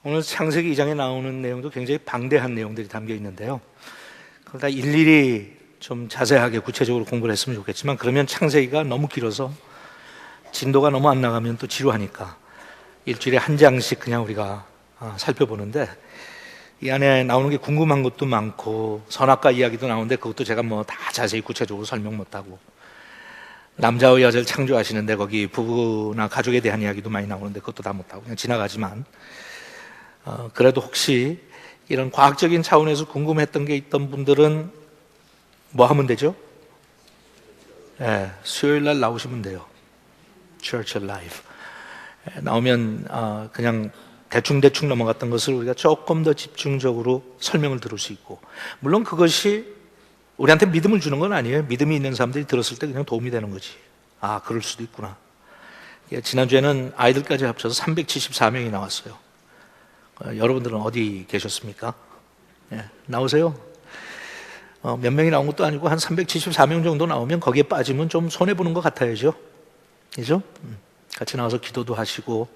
오늘 창세기 2장에 나오는 내용도 굉장히 방대한 내용들이 담겨 있는데요. 그걸 다 일일이 좀 자세하게 구체적으로 공부를 했으면 좋겠지만, 그러면 창세기가 너무 길어서 진도가 너무 안 나가면 또 지루하니까 일주일에 한 장씩 그냥 우리가 살펴보는데, 이 안에 나오는 게 궁금한 것도 많고 선악과 이야기도 나오는데 그것도 제가 뭐 다 자세히 구체적으로 설명 못하고, 남자와 여자를 창조하시는데 거기 부부나 가족에 대한 이야기도 많이 나오는데 그것도 다 못하고 그냥 지나가지만, 그래도 혹시 이런 과학적인 차원에서 궁금했던 게 있던 분들은 뭐 하면 되죠? 수요일 날 나오시면 돼요. Church Alive 나오면 그냥 대충 넘어갔던 것을 우리가 조금 더 집중적으로 설명을 들을 수 있고, 물론 그것이 우리한테 믿음을 주는 건 아니에요. 믿음이 있는 사람들이 들었을 때 그냥 도움이 되는 거지. 아, 그럴 수도 있구나. 지난주에는 아이들까지 합쳐서 374명이 나왔어요. 여러분들은 어디 계셨습니까? 나오세요? 몇 명이 나온 것도 아니고 한 374명 정도 나오면 거기에 빠지면 좀 손해보는 것 같아야죠. 그죠? 같이 나와서 기도도 하시고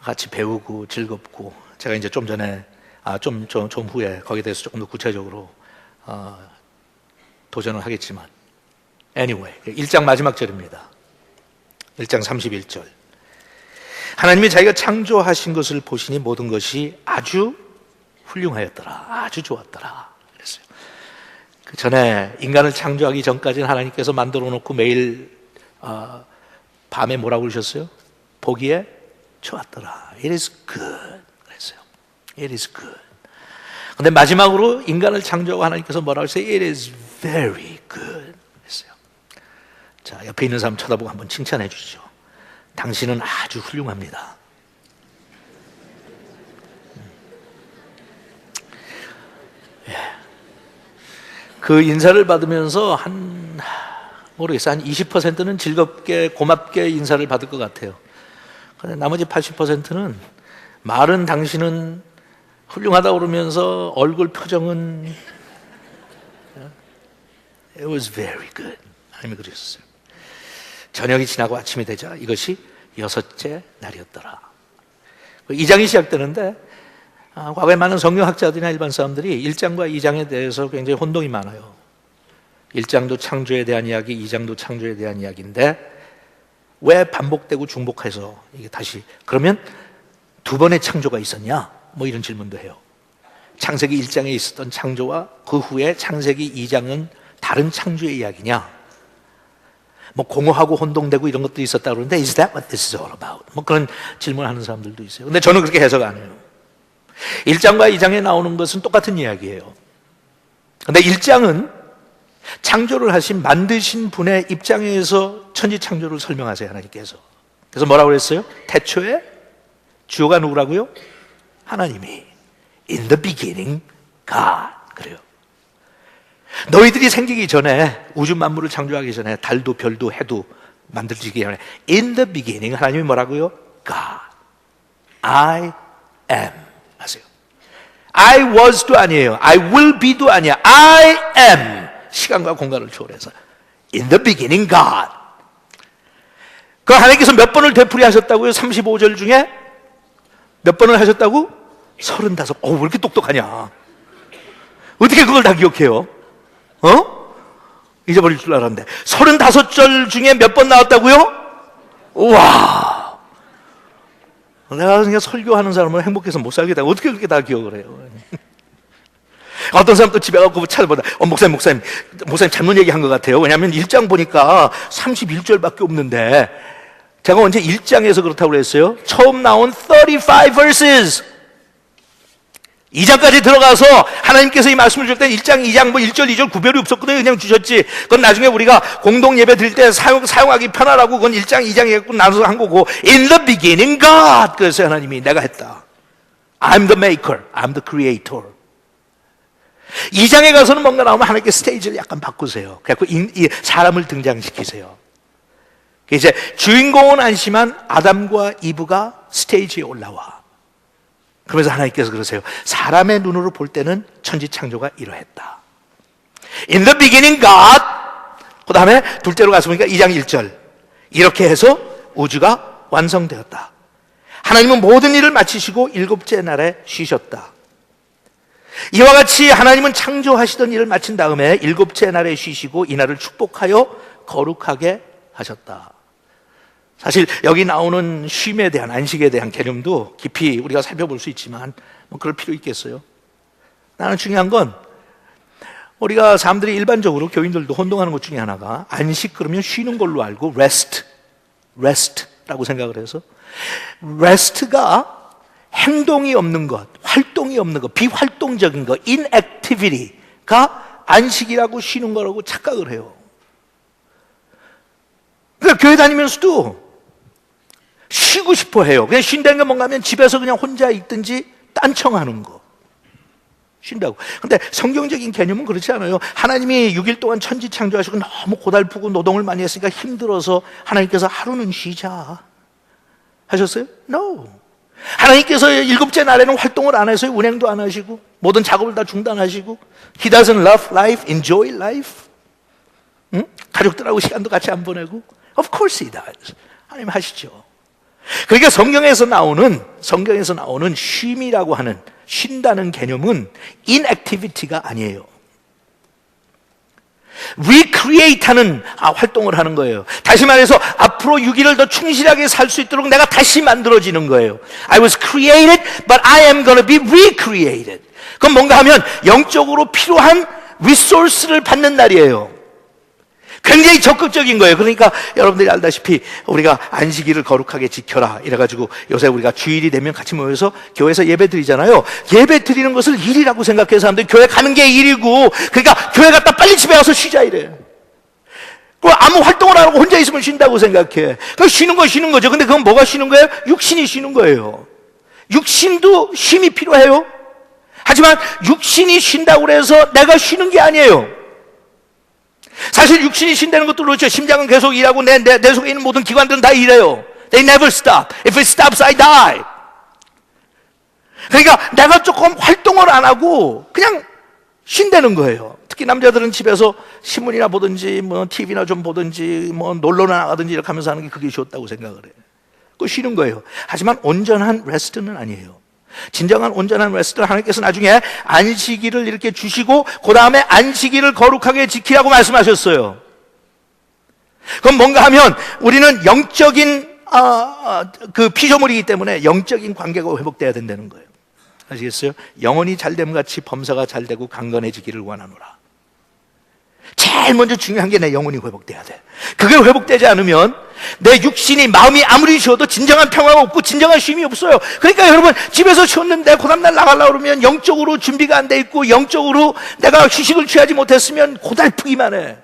같이 배우고 즐겁고, 제가 이제 좀 전에 좀 후에 거기에 대해서 조금 더 구체적으로 도전을 하겠지만, anyway 1장 마지막 절입니다. 1장 31절. 하나님이 자기가 창조하신 것을 보시니 모든 것이 아주 훌륭하였더라, 아주 좋았더라 그랬어요. 그 전에 인간을 창조하기 전까지는 하나님께서 만들어 놓고 매일 밤에 뭐라고 그러셨어요? 보기에 좋았더라. It is good 그랬어요. It is good. 근데 마지막으로 인간을 창조하고 하나님께서 뭐라고 했어요? It is very good 그랬어요. 자, 옆에 있는 사람 쳐다보고 한번 칭찬해 주시죠. 당신은 아주 훌륭합니다. 그 인사를 받으면서 모르겠어요. 한 20%는 즐겁게 고맙게 인사를 받을 것 같아요. 근데 나머지 80%는 말은 당신은 훌륭하다고 그러면서 얼굴 표정은 It was very good. 하나님이 그러셨어요. 저녁이 지나고 아침이 되자 이것이 6째 날이었더라. 2장이 시작되는데 과거에 많은 성경학자들이나 일반 사람들이 1장과 2장에 대해서 굉장히 혼동이 많아요. 1장도 창조에 대한 이야기, 2장도 창조에 대한 이야기인데 왜 반복되고 중복해서 이게 다시, 그러면 두 번의 창조가 있었냐? 뭐 이런 질문도 해요. 창세기 1장에 있었던 창조와 그 후에 창세기 2장은 다른 창조의 이야기냐? 뭐 공허하고 혼동되고 이런 것도 있었다 그러는데 Is that what this is all about? 뭐 그런 질문을 하는 사람들도 있어요. 근데 저는 그렇게 해석 안 해요. 1장과 2장에 나오는 것은 똑같은 이야기예요. 근데 1장은 창조를 하신 만드신 분의 입장에서 천지창조를 설명하세요, 하나님께서. 그래서 뭐라고 그랬어요? 태초에 주어가 누구라고요? 하나님이 In the beginning God 그래요. 너희들이 생기기 전에, 우주 만물을 창조하기 전에 달도 별도 해도 만들기 전에 In the beginning 하나님이 뭐라고요? God I am 하세요. I was도 아니에요. I will be도 아니야. I am. 시간과 공간을 초월해서 In the beginning God. 그 하나님께서 몇 번을 되풀이 하셨다고요? 35절 중에 몇 번을 하셨다고? 35. 왜 이렇게 똑똑하냐? 어떻게 그걸 다 기억해요? 잊어버릴 줄 알았는데 35절 중에 몇 번 나왔다고요? 우와, 내가 그냥 설교하는 사람은 행복해서 못 살겠다. 어떻게 그렇게 다 기억을 해요? 어떤 사람 또 집에 가고 찾아보다 목사님 잘못 얘기한 것 같아요. 왜냐하면 1장 보니까 31절밖에 없는데 제가 언제 1장에서 그렇다고 그랬어요? 처음 나온 35 verses 2장까지 들어가서 하나님께서 이 말씀을 줄 때 1장, 2장, 1절, 2절 구별이 없었거든요. 그냥 주셨지. 그건 나중에 우리가 공동 예배 드릴 때 사용하기 편하라고 그건 1장, 2장 해갖고 나눠서 한 거고 In the beginning God. 그래서 하나님이 내가 했다. I'm the maker. I'm the creator. 2장에 가서는 뭔가 나오면 하나님께 스테이지를 약간 바꾸세요. 그래갖고 이 사람을 등장시키세요. 이제 주인공은 아니지만 아담과 이브가 스테이지에 올라와. 그러면서 하나님께서 그러세요. 사람의 눈으로 볼 때는 천지창조가 이러했다. In the beginning God. 그 다음에 둘째로 가서 보니까 2장 1절. 이렇게 해서 우주가 완성되었다. 하나님은 모든 일을 마치시고 일곱째 날에 쉬셨다. 이와 같이 하나님은 창조하시던 일을 마친 다음에 일곱째 날에 쉬시고 이날을 축복하여 거룩하게 하셨다. 사실 여기 나오는 쉼에 대한, 안식에 대한 개념도 깊이 우리가 살펴볼 수 있지만 뭐 그럴 필요 있겠어요? 나는 중요한 건 우리가 사람들이 일반적으로 교인들도 혼동하는 것 중에 하나가 안식 그러면 쉬는 걸로 알고 rest라고 생각을 해서 rest가 행동이 없는 것, 활동이 없는 것, 비활동적인 것, inactivity가 안식이라고 쉬는 거라고 착각을 해요. 그러니까 교회 다니면서도 쉬고 싶어 해요. 그냥 쉰다는 게 뭔가 하면 집에서 그냥 혼자 있든지 딴청하는 거. 쉰다고. 근데 성경적인 개념은 그렇지 않아요. 하나님이 6일 동안 천지 창조하시고 너무 고달프고 노동을 많이 했으니까 힘들어서 하나님께서 하루는 쉬자 하셨어요? No. 하나님께서 일곱째 날에는 활동을 안 해서요. 운행도 안 하시고 모든 작업을 다 중단하시고 He doesn't love life, enjoy life. 응? 가족들하고 시간도 같이 안 보내고 Of course He does. 하나님 하시죠. 그러니까 성경에서 나오는 쉼이라고 하는 쉰다는 개념은 inactivity가 아니에요. recreate하는 활동을 하는 거예요. 다시 말해서 앞으로 6일을 더 충실하게 살 수 있도록 내가 다시 만들어지는 거예요. I was created, but I am going to be recreated. 그럼 뭔가 하면 영적으로 필요한 리소스를 받는 날이에요. 굉장히 적극적인 거예요. 그러니까 여러분들이 알다시피 우리가 안식일을 거룩하게 지켜라 이래가지고 요새 우리가 주일이 되면 같이 모여서 교회에서 예배 드리잖아요. 예배 드리는 것을 일이라고 생각해서 사람들이 교회 가는 게 일이고, 그러니까 교회 갔다 빨리 집에 와서 쉬자 이래. 그 아무 활동을 안 하고 혼자 있으면 쉰다고 생각해. 그 쉬는 건 쉬는 거죠. 근데 그건 뭐가 쉬는 거예요? 육신이 쉬는 거예요. 육신도 쉼이 필요해요. 하지만 육신이 쉰다고 해서 내가 쉬는 게 아니에요. 사실 육신이 쉰다는 것도 그렇죠. 심장은 계속 일하고 내 속에 있는 모든 기관들은 다 일해요. They never stop. If it stops, I die. 그러니까 내가 조금 활동을 안 하고 그냥 쉰다는 거예요. 특히 남자들은 집에서 신문이나 보든지 뭐 TV나 좀 보든지 뭐 놀러나 나가든지 이렇게 하면서 하는 게 그게 쉬었다고 생각을 해요. 그거 쉬는 거예요. 하지만 온전한 레스트는 아니에요. 진정한 온전한 레스트를 하나님께서 나중에 안식일을 이렇게 주시고 그 다음에 안식일을 거룩하게 지키라고 말씀하셨어요. 그럼 뭔가 하면 우리는 영적인 그 피조물이기 때문에 영적인 관계가 회복돼야 된다는 거예요. 아시겠어요? 영혼이 잘됨 같이 범사가 잘되고 강건해지기를 원하노라. 제일 먼저 중요한 게 내 영혼이 회복돼야 돼. 그게 회복되지 않으면 내 육신이, 마음이 아무리 쉬어도 진정한 평화가 없고 진정한 쉼이 없어요. 그러니까 여러분, 집에서 쉬었는데 그 다음날 나가려고 그러면 영적으로 준비가 안 돼 있고 영적으로 내가 휴식을 취하지 못했으면 고달프기만 해.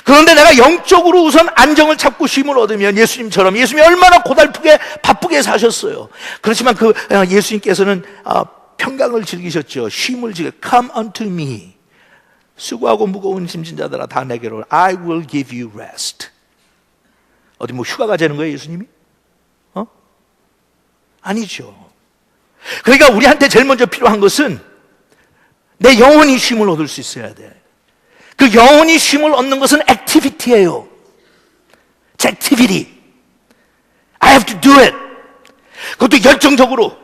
그런데 내가 영적으로 우선 안정을 찾고 쉼을 얻으면 예수님처럼, 예수님이 얼마나 고달프게 바쁘게 사셨어요. 그렇지만 그 예수님께서는 평강을 즐기셨죠. 쉼을 즐겨. Come unto me. 수고하고 무거운 짐진 자들아 다 내게로. I will give you rest. 어디 뭐 휴가 가자는 거예요, 예수님이? 아니죠. 그러니까 우리한테 제일 먼저 필요한 것은 내 영혼이 쉼을 얻을 수 있어야 돼. 그 영혼이 쉼을 얻는 것은 액티비티예요. It's activity. I have to do it. 그것도 열정적으로.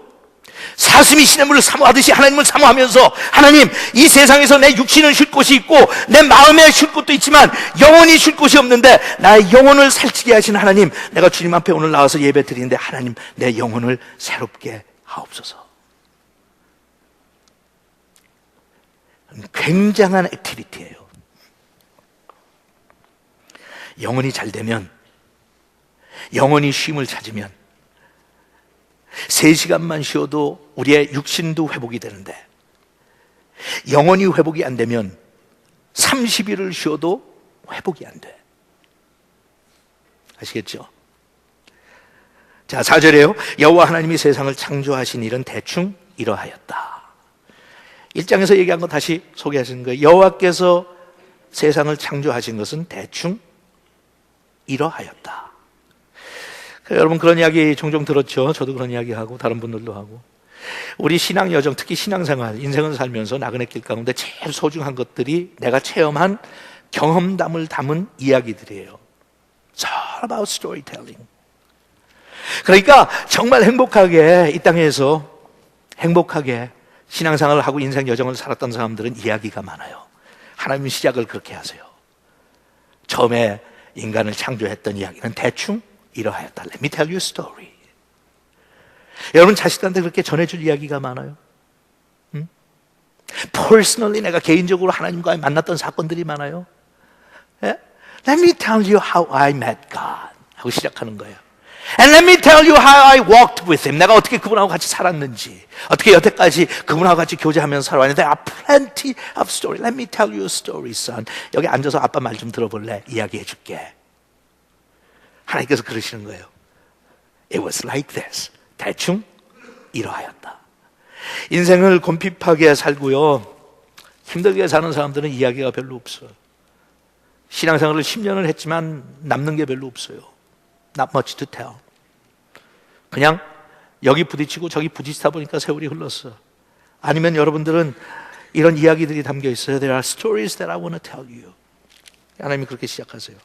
사슴이 시냇물을 사모하듯이 하나님을 사모하면서, 하나님, 이 세상에서 내 육신은 쉴 곳이 있고 내 마음에 쉴 곳도 있지만 영혼이 쉴 곳이 없는데 나의 영혼을 살찌게 하신 하나님, 내가 주님 앞에 오늘 나와서 예배 드리는데 하나님, 내 영혼을 새롭게 하옵소서. 굉장한 액티비티예요. 영혼이 잘 되면, 영혼이 쉼을 찾으면 3시간만 쉬어도 우리의 육신도 회복이 되는데, 영혼이 회복이 안 되면 30일을 쉬어도 회복이 안 돼. 아시겠죠? 자, 4절에요. 여호와 하나님이 세상을 창조하신 일은 대충 이러하였다. 1장에서 얘기한 거 다시 소개하시는 거예요. 여호와께서 세상을 창조하신 것은 대충 이러하였다. 여러분, 그런 이야기 종종 들었죠. 저도 그런 이야기 하고 다른 분들도 하고. 우리 신앙 여정, 특히 신앙생활, 인생을 살면서 나그네 길 가운데 제일 소중한 것들이 내가 체험한 경험담을 담은 이야기들이에요. It's all about storytelling. 그러니까 정말 행복하게 이 땅에서 행복하게 신앙생활을 하고 인생 여정을 살았던 사람들은 이야기가 많아요. 하나님은 시작을 그렇게 하세요. 처음에 인간을 창조했던 이야기는 대충 이러하였다. Let me tell you a story. 여러분 자식들한테 그렇게 전해줄 이야기가 많아요. Personally 내가 개인적으로 하나님과 만났던 사건들이 많아요. 예? Let me tell you how I met God 하고 시작하는 거예요. And let me tell you how I walked with him. 내가 어떻게 그분하고 같이 살았는지, 어떻게 여태까지 그분하고 같이 교제하면서 살아왔는데 There are plenty of stories. Let me tell you a story, son. 여기 앉아서 아빠 말 좀 들어볼래? 이야기해 줄게. 하나님께서 그러시는 거예요. It was like this. 대충 이러하였다. 인생을 곰핍하게 살고요, 힘들게 사는 사람들은 이야기가 별로 없어요. 신앙생활을 10년을 했지만 남는 게 별로 없어요. Not much to tell. 그냥 여기 부딪히고 저기 부딪히다 보니까 세월이 흘렀어. 아니면 여러분들은 이런 이야기들이 담겨 있어요. There are stories that I want to tell you. 하나님이 그렇게 시작하세요.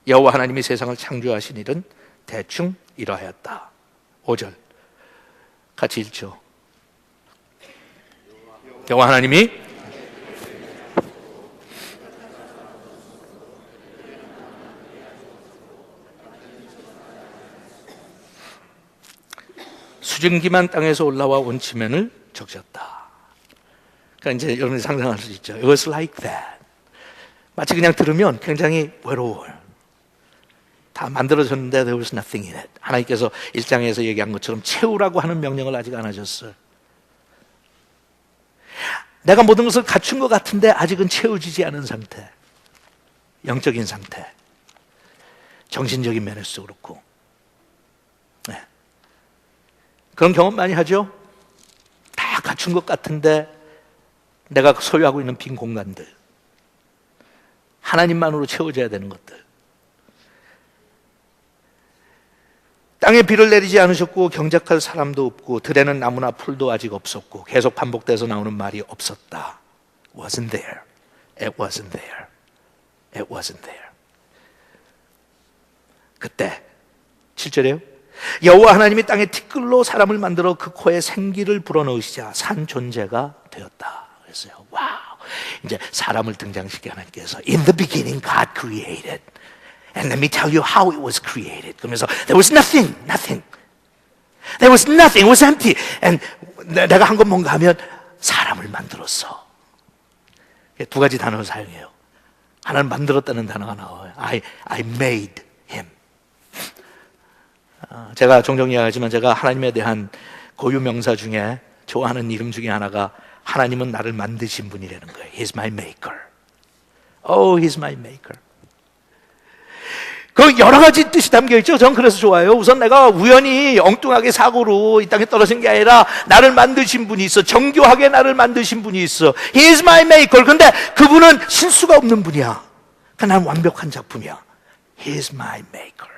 여호와 하나님이 세상을 창조하신 일은 대충 이러하였다. 5절 같이 읽죠. 여호와 하나님이 수증기만 땅에서 올라와 온치면을 적셨다. 그러니까 이제 여러분이 상상할 수 있죠. It was like that. 마치 그냥 들으면 굉장히 외로워요. 다 만들어졌는데 there was nothing in it. 하나님께서 1장에서 얘기한 것처럼 채우라고 하는 명령을 아직 안 하셨어요. 내가 모든 것을 갖춘 것 같은데 아직은 채워지지 않은 상태. 영적인 상태. 정신적인 면에서도 그렇고. 네. 그런 경험 많이 하죠? 다 갖춘 것 같은데 내가 소유하고 있는 빈 공간들. 하나님만으로 채워져야 되는 것들. 땅에 비를 내리지 않으셨고 경작할 사람도 없고 들에는 나무나 풀도 아직 없었고 계속 반복돼서 나오는 말이 없었다. Wasn't there. It wasn't there. It wasn't there. 그때 7절에요. 여호와 하나님이 땅에 티끌로 사람을 만들어 그 코에 생기를 불어넣으시자 산 존재가 되었다. 그랬어요. 와우. 이제 사람을 등장시켜 하나님께서 In the beginning God created. And let me tell you how it was created. 그러면서 there was nothing. There was nothing. It was empty. And 내가 한 건 뭔가 하면 사람을 만들었어. 두 가지 단어를 사용해요. 하나는 만들었다는 단어가 나와요. I made him. 제가 종종 이야기하지만 제가 하나님에 대한 고유 명사 중에 좋아하는 이름 중에 하나가 하나님은 나를 만드신 분이라는 거예요. He's my maker. Oh, he's my maker. 그 여러 가지 뜻이 담겨 있죠. 전 그래서 좋아요. 우선 내가 우연히 엉뚱하게 사고로 이 땅에 떨어진 게 아니라 나를 만드신 분이 있어. 정교하게 나를 만드신 분이 있어. He is my maker. 근데 그분은 실수가 없는 분이야. 그러니까 난 완벽한 작품이야. He is my maker.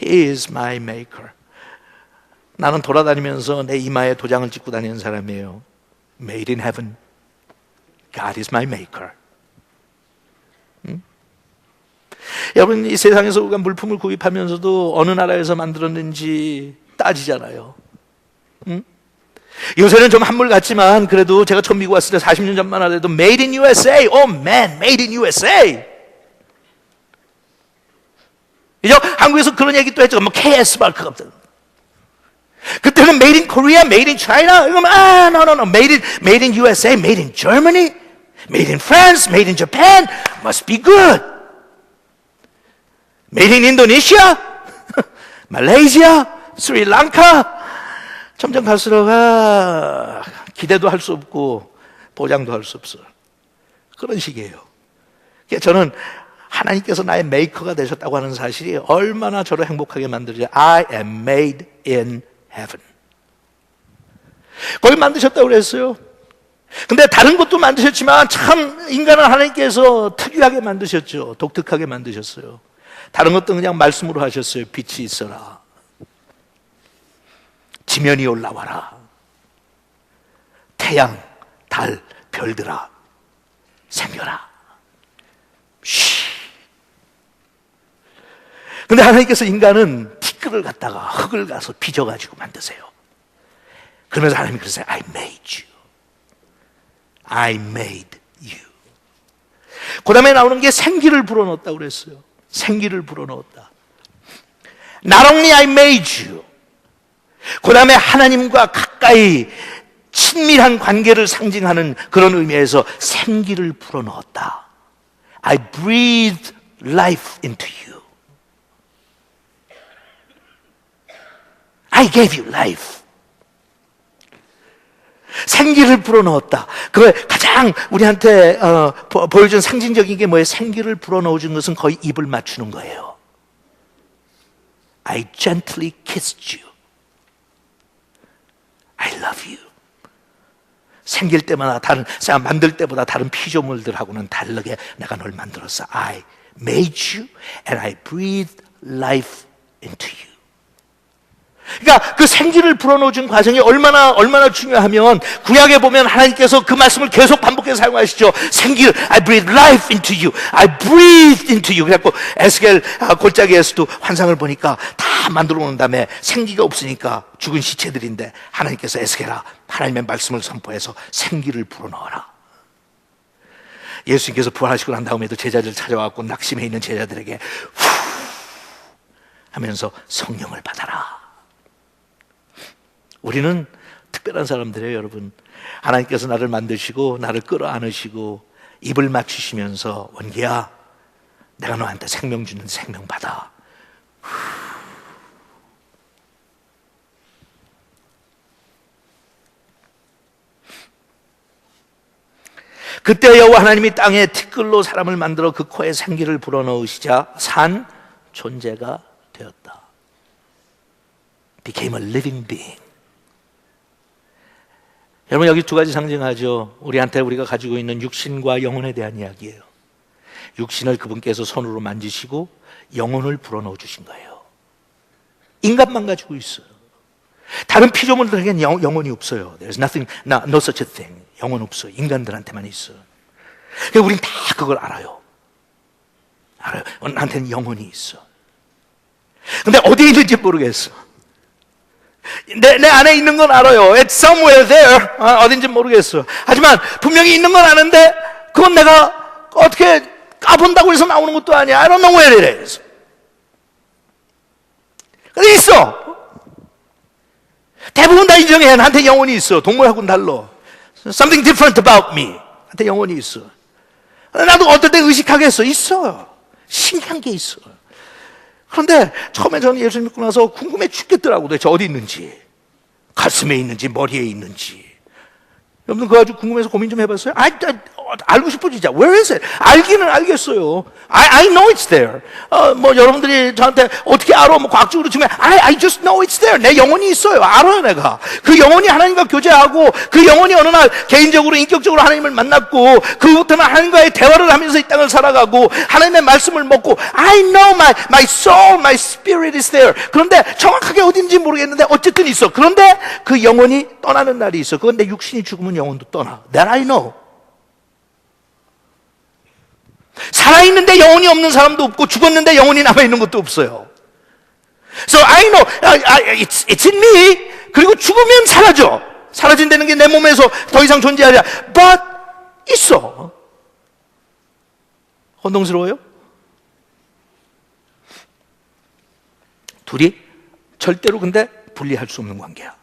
He is my maker. 나는 돌아다니면서 내 이마에 도장을 찍고 다니는 사람이에요. Made in heaven. God is my maker. 여러분 이 세상에서 우리가 물품을 구입하면서도 어느 나라에서 만들었는지 따지잖아요. 요새는 좀 한물 같지만 그래도 제가 처음 미국 왔을 때 40년 전만 하더라도 Made in USA. Oh man, Made in USA. 그죠? 한국에서 그런 얘기 또 했죠. 뭐 KS 마크가 없다. 그때는 Made in Korea, Made in China. 이러면 no. Made in USA, Made in Germany, Made in France, Made in Japan. Must be good. Made in Indonesia, Malaysia, 스리랑카. 점점 갈수록 기대도 할 수 없고 보장도 할 수 없어. 그런 식이에요. 저는 하나님께서 나의 메이커가 되셨다고 하는 사실이 얼마나 저를 행복하게 만들지. I am made in heaven. 거기 만드셨다고 그랬어요. 근데 다른 것도 만드셨지만 참 인간을 하나님께서 특이하게 만드셨죠. 독특하게 만드셨어요. 다른 것도 그냥 말씀으로 하셨어요. 빛이 있어라. 지면이 올라와라. 태양, 달, 별들아 생겨라. 쉬. 근데 하나님께서 인간은 티끌을 갖다가 흙을 가서 빚어가지고 만드세요. 그러면서 하나님이 그러세요. I made you. I made you. 그 다음에 나오는 게 생기를 불어넣었다고 그랬어요. 생기를 불어넣었다. Not only I made you. 그 다음에 하나님과 가까이 친밀한 관계를 상징하는 그런 의미에서 생기를 불어넣었다. I breathed life into you. I gave you life. 생기를 불어넣었다. 그 가장 우리한테 보여준 상징적인 게 뭐예요? 생기를 불어넣어준 것은 거의 입을 맞추는 거예요. I gently kissed you. I love you. 생길 때마다 만들 때보다 다른 피조물들하고는 다르게 내가 널 만들었어. I made you and I breathed life into you. 그러니까 그 생기를 불어넣어준 과정이 얼마나 중요하면 구약에 보면 하나님께서 그 말씀을 계속 반복해서 사용하시죠. 생기를 I breathe life into you. I breathed into you. 그래갖고 에스겔 골짜기에서도 환상을 보니까 다 만들어 놓은 다음에 생기가 없으니까 죽은 시체들인데 하나님께서 에스겔아 하나님의 말씀을 선포해서 생기를 불어넣어라. 예수님께서 부활하시고 난 다음에도 제자들 찾아와서 낙심해 있는 제자들에게 후 하면서 성령을 받아라. 우리는 특별한 사람들이에요, 여러분. 하나님께서 나를 만드시고 나를 끌어안으시고 입을 맞추시면서 원기야, 내가 너한테 생명 주는 생명 받아. 그때 여호와 하나님이 땅에 티끌로 사람을 만들어 그 코에 생기를 불어넣으시자 산 존재가 되었다. Became a living being. 여러분, 여기 두 가지 상징하죠. 우리가 가지고 있는 육신과 영혼에 대한 이야기예요. 육신을 그분께서 손으로 만지시고 영혼을 불어넣어 주신 거예요. 인간만 가지고 있어요. 다른 피조물들에게는 영혼이 없어요. There's nothing, no such a thing. 영혼 없어요. 인간들한테만 있어요. 그러니까 우린 다 그걸 알아요. 나한테는 영혼이 있어. 근데 어디에 있는지 모르겠어. 내 안에 있는 건 알아요. It's somewhere there. 어딘지 모르겠어. 하지만 분명히 있는 건 아는데 그건 내가 어떻게 까본다고 해서 나오는 것도 아니야. I don't know where it is. 근데 있어. 대부분 다 인정해. 나한테 영혼이 있어. 동물하고는 달라. Something different about me. 나한테 영혼이 있어. 나도 어떨 때 의식하겠어. 있어. 신기한 게 있어. 그런데 처음에 저는 예수 믿고 나서 궁금해 죽겠더라고요. 도대체 어디 있는지. 가슴에 있는지 머리에 있는지. 여러분 그거 가지고 궁금해서 고민 좀 해봤어요? 알고 싶어 진짜. Where is it? 알기는 알겠어요. I know it's there. 여러분들이 저한테 어떻게 알아? 과학적으로 치면 I just know it's there. 내 영혼이 있어요. 알아요 내가. 그 영혼이 하나님과 교제하고 그 영혼이 어느 날 개인적으로 인격적으로 하나님을 만났고 그부터는 하나님과의 대화를 하면서 이 땅을 살아가고 하나님의 말씀을 먹고 I know my soul, my spirit is there. 그런데 정확하게 어딘지 모르겠는데 어쨌든 있어. 그런데 그 영혼이 떠나는 날이 있어. 그건 내 육신이 죽으면 영혼도 떠나. That I know. 살아있는데 영혼이 없는 사람도 없고 죽었는데 영혼이 남아있는 것도 없어요. So I know it's in me. 그리고 죽으면 사라져. 사라진다는 게 내 몸에서 더 이상 존재하지 않아. But 있어. 혼동스러워요? 둘이 절대로 근데 분리할 수 없는 관계야.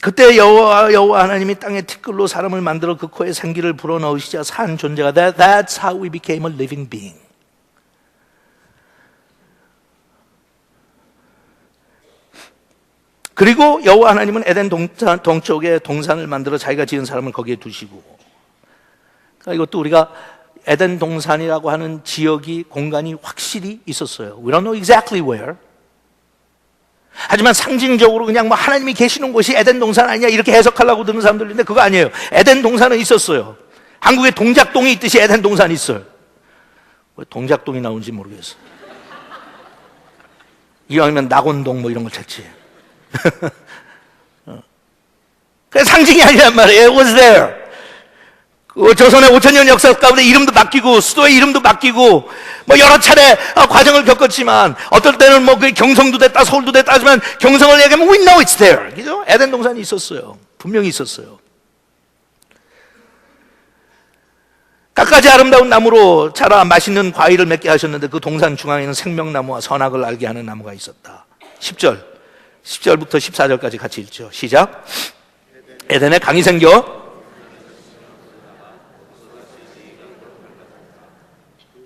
그때 여호와 하나님이 땅에 티끌로 사람을 만들어 그 코에 생기를 불어넣으시자 산 존재가 That's how we became a living being. 그리고 여호와 하나님은 에덴 동쪽에 동산을 만들어 자기가 지은 사람을 거기에 두시고, 그러니까 이것도 우리가 에덴 동산이라고 하는 지역이 공간이 확실히 있었어요. We don't know exactly where. 하지만 상징적으로 그냥 하나님이 계시는 곳이 에덴 동산 아니냐 이렇게 해석하려고 드는 사람들 있는데 그거 아니에요. 에덴 동산은 있었어요. 한국에 동작동이 있듯이 에덴 동산이 있어요. 왜 동작동이 나오는지 모르겠어. 이왕이면 낙원동 이런 걸 찾지. 그 상징이 아니란 말이에요. It was there. 그 조선의 5,000년 역사 가운데 이름도 바뀌고 수도의 이름도 바뀌고 뭐 여러 차례 과정을 겪었지만 어떨 때는 뭐 그 경성도 됐다 서울도 됐다 하지만 경성을 얘기하면 we know it's there. 그죠? 에덴 동산이 있었어요. 분명히 있었어요. 갖가지 아름다운 나무로 자라 맛있는 과일을 맺게 하셨는데 그 동산 중앙에는 생명나무와 선악을 알게 하는 나무가 있었다. 10절부터 14절까지 같이 읽죠. 시작. 에덴에 강이 생겨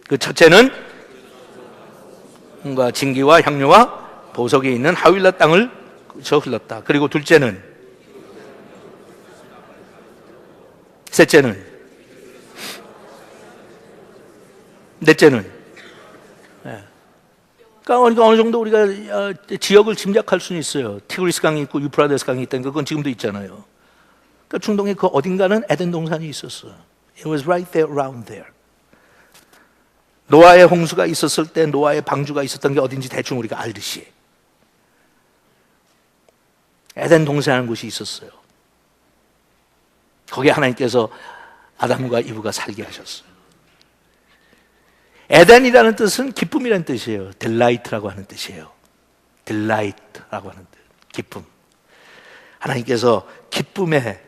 그 첫째는 뭔가 진기와 향료와 보석이 있는 하윌라 땅을 저 흘렀다. 그리고 둘째는, 셋째는, 넷째는. 그러니까 어느 정도 우리가 지역을 짐작할 수는 있어요. 티그리스 강이 있고 유프라데스 강이 있다니까 그건 지금도 있잖아요. 그러니까 중동의 그 어딘가는 에덴 동산이 있었어요. It was right there, around there. 노아의 홍수가 있었을 때 노아의 방주가 있었던 게 어딘지 대충 우리가 알듯이 에덴 동산이라는 곳이 있었어요. 거기에 하나님께서 아담과 이브가 살게 하셨어요. 에덴이라는 뜻은 기쁨이라는 뜻이에요. 딜라이트라고 하는 뜻이에요. 딜라이트라고 하는 뜻, 기쁨. 하나님께서 기쁨의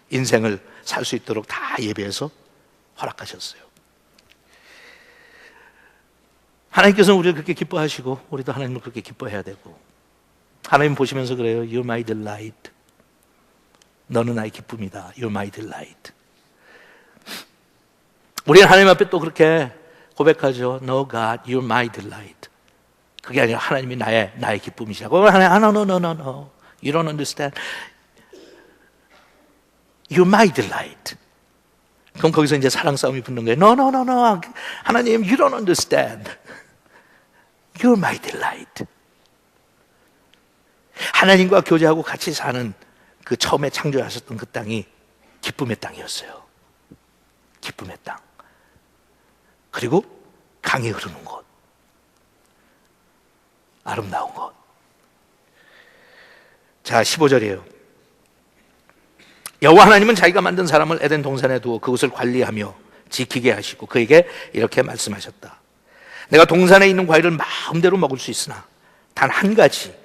인생을 살 수 있도록 다 예배해서 허락하셨어요. 하나님께서는 우리를 그렇게 기뻐하시고 우리도 하나님을 그렇게 기뻐해야 되고 하나님 보시면서 그래요. You're my delight. 너는 나의 기쁨이다. You're my delight. 우리는 하나님 앞에 또 그렇게 고백하죠. No God, you're my delight. 그게 아니라 하나님이 나의 기쁨이시라고. 하나님, no. You don't understand. You're my delight. 그럼 거기서 이제 사랑 싸움이 붙는 거예요. No. 하나님, you don't understand. You're my delight. 하나님과 교제하고 같이 사는 그 처음에 창조하셨던 그 땅이 기쁨의 땅이었어요. 기쁨의 땅. 그리고 강이 흐르는 곳. 아름다운 곳. 자, 15절이에요. 여호와 하나님은 자기가 만든 사람을 에덴 동산에 두어 그것을 관리하며 지키게 하시고 그에게 이렇게 말씀하셨다. 내가 동산에 있는 과일을 마음대로 먹을 수 있으나 단 한 가지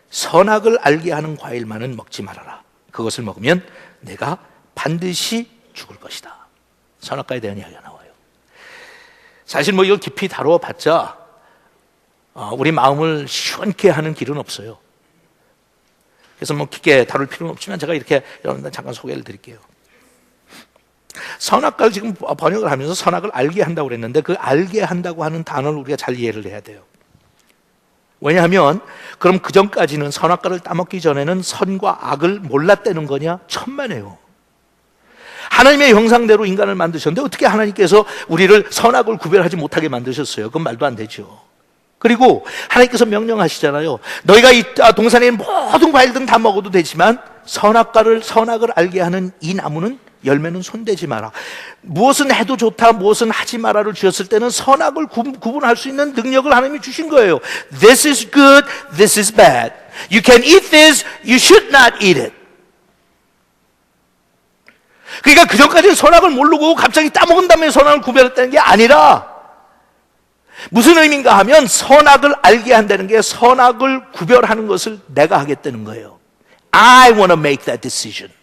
선악을 알게 하는 과일만은 먹지 말아라. 그것을 먹으면 내가 반드시 죽을 것이다. 선악과에 대한 이야기가 나와요. 사실 뭐 이걸 깊이 다뤄봤자 우리 마음을 시원케 하는 길은 없어요. 그래서 뭐 깊게 다룰 필요는 없지만 제가 이렇게 여러분들 잠깐 소개를 드릴게요. 선악과를 지금 번역을 하면서 선악을 알게 한다고 그랬는데 그 알게 한다고 하는 단어를 우리가 잘 이해를 해야 돼요. 왜냐하면 그럼 그 전까지는 선악과를 따먹기 전에는 선과 악을 몰랐다는 거냐? 천만에요. 하나님의 형상대로 인간을 만드셨는데 어떻게 하나님께서 우리를 선악을 구별하지 못하게 만드셨어요? 그건 말도 안 되죠. 그리고 하나님께서 명령하시잖아요. 너희가 이 동산에 있는 모든 과일들은 다 먹어도 되지만 선악을 알게 하는 이 나무는 열매는 손대지 마라. 무엇은 해도 좋다, 무엇은 하지 마라를 주셨을 때는 선악을 구분할 수 있는 능력을 하나님이 주신 거예요. This is good, this is bad. You can eat this, you should not eat it. 그러니까 그 전까지는 선악을 모르고 갑자기 따먹은 다음에 선악을 구별했다는 게 아니라 무슨 의미인가 하면 선악을 알게 한다는 게 선악을 구별하는 것을 내가 하겠다는 거예요. I want to make that decision.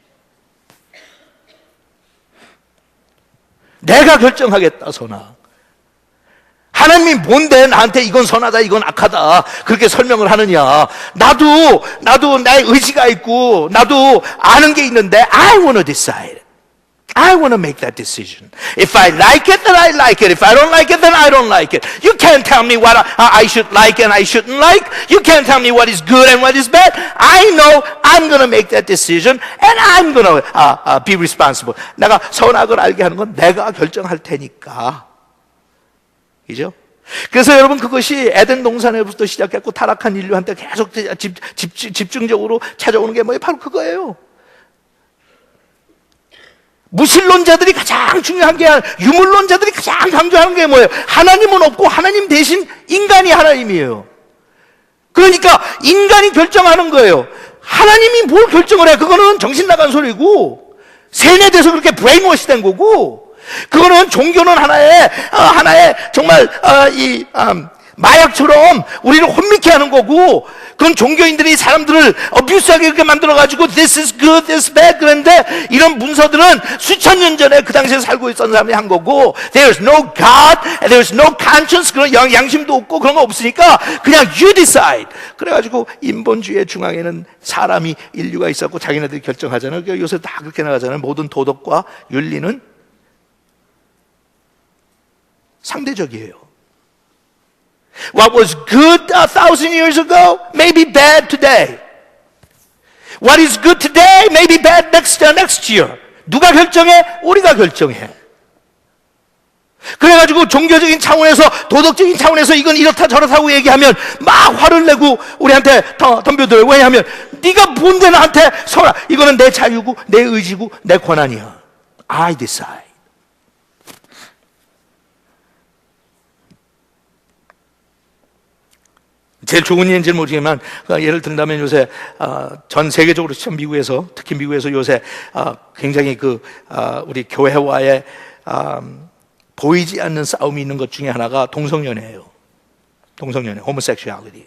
내가 결정하겠다, 선악. 하나님이 뭔데 나한테 이건 선하다, 이건 악하다 그렇게 설명을 하느냐. 나도 나의 의지가 있고 나도 아는 게 있는데 I want to decide. I want to make that decision. If I like it, then I like it. If I don't like it, then I don't like it. You can't tell me what I should like and I shouldn't like. You can't tell me what is good and what is bad. I know I'm going to make that decision and I'm going to be responsible. 내가 선악을 알게 하는 건 내가 결정할 테니까. 그죠? 그래서 여러분 그것이 에덴 동산에부터 시작했고 타락한 인류한테 계속 집중적으로 찾아오는 게 뭐예요? 바로 그거예요. 무신론자들이 가장 중요한 게 유물론자들이 가장 강조하는 게 뭐예요? 하나님은 없고 하나님 대신 인간이 하나님이에요. 그러니까 인간이 결정하는 거예요. 하나님이 뭘 결정을 해? 그거는 정신 나간 소리고, 세뇌돼서 그렇게 브레인워시 된 거고, 그거는 종교는 하나의 정말 마약처럼 우리를 혼미케 하는 거고, 그건 종교인들이 사람들을 어뷰스하게 그렇게 만들어가지고 this is good, this is bad 그런데 이런 문서들은 수천 년 전에 그 당시에 살고 있었던 사람이 한 거고, there's no God, there's no conscience, 그런 양심도 없고 그런 거 없으니까 그냥 you decide. 그래가지고 인본주의의 중앙에는 사람이, 인류가 있었고 자기네들이 결정하잖아요. 그러니까 요새 다 그렇게 나가잖아요. 모든 도덕과 윤리는 상대적이에요. What was good 1,000 years ago may be bad today. What is good today may be bad next year. 누가 결정해? 우리가 결정해. 그래가지고 종교적인 차원에서, 도덕적인 차원에서 이건 이렇다 저렇다고 얘기하면 막 화를 내고 우리한테 덤벼들어요. 왜냐하면 네가 뭔데 나한테 서라. 이거는 내 자유고 내 의지고 내 권한이야. I decide. 제일 좋은 예인지는 모르지만, 예를 든다면 요새 전 세계적으로 미국에서, 특히 미국에서 요새 굉장히 우리 교회와의 보이지 않는 싸움이 있는 것 중에 하나가 동성연애예요. 동성연애, homosexuality.